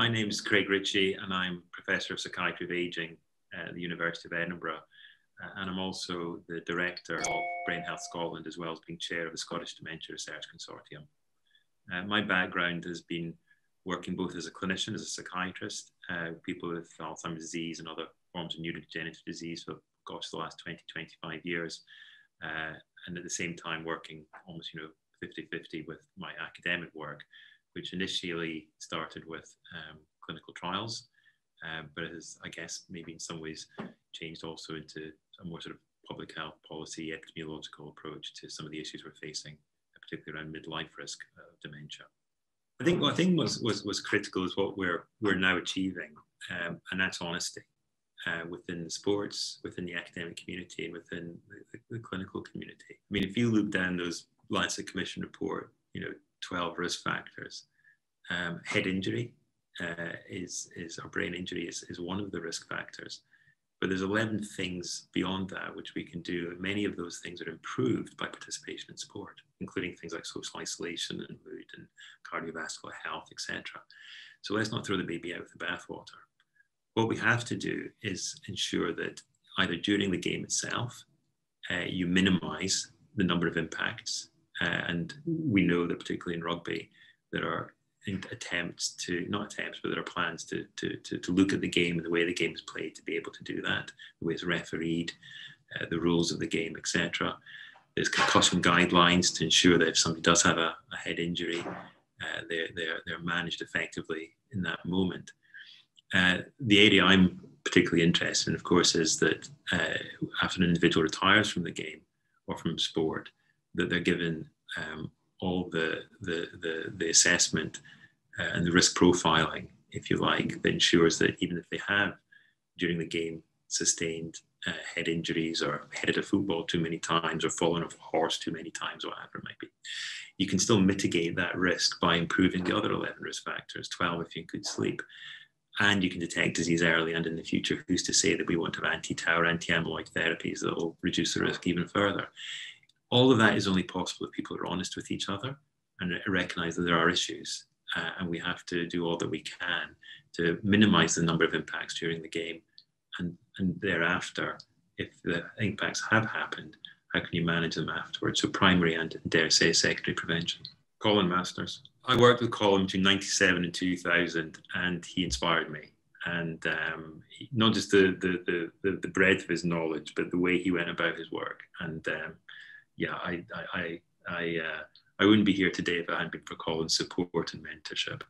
My name is Craig Ritchie and I'm Professor of Psychiatry of Aging at the University of Edinburgh. And I'm also the Director of Brain Health Scotland, as well as being Chair of the Scottish Dementia Research Consortium. My background has been working both as a clinician, as a psychiatrist, people with Alzheimer's disease and other forms of neurodegenerative disease for, gosh, the last 20, 25 years. And at the same time working almost, 50-50 with my academic work, which initially started with clinical trials, but it has, I guess, maybe in some ways changed also into a more sort of public health policy, epidemiological approach to some of the issues we're facing, particularly around midlife risk of dementia. I think what was critical is what we're now achieving, and that's honesty within the sports, within the academic community, and within the clinical community. I mean, if you look down those Lancet Commission report, 12 risk factors. Head injury or brain injury is one of the risk factors, but there's 11 things beyond that which we can do, and many of those things are improved by participation in sport, including things like social isolation and mood and cardiovascular health, etc. So let's not throw the baby out with the bathwater. What we have to do is ensure that either during the game itself, you minimize the number of impacts. And we know that particularly in rugby, there are there are plans to look at the game and the way the game is played to be able to do that, the way it's refereed, the rules of the game, etc. There's concussion guidelines to ensure that if somebody does have a head injury, they're managed effectively in that moment. The area I'm particularly interested in, of course, is that after an individual retires from the game or from sport, that they're given all the assessment and the risk profiling, if you like, that ensures that even if they have, during the game, sustained head injuries or headed a football too many times or fallen off a horse too many times, or whatever it might be, you can still mitigate that risk by improving the other 11 risk factors, 12 if you include sleep. And you can detect disease early, and in the future, who's to say that we won't have anti-tau or anti-amyloid therapies that will reduce the risk even further. All of that is only possible if people are honest with each other and recognize that there are issues, and we have to do all that we can to minimize the number of impacts during the game, and thereafter, if the impacts have happened, how can you manage them afterwards? So primary and, dare say, secondary prevention. Colin Masters. I worked with Colin between 97 and 2000, and he inspired me. And not just the breadth of his knowledge, but the way he went about his work. And yeah, I wouldn't be here today if it hadn't been for Colin's support and mentorship.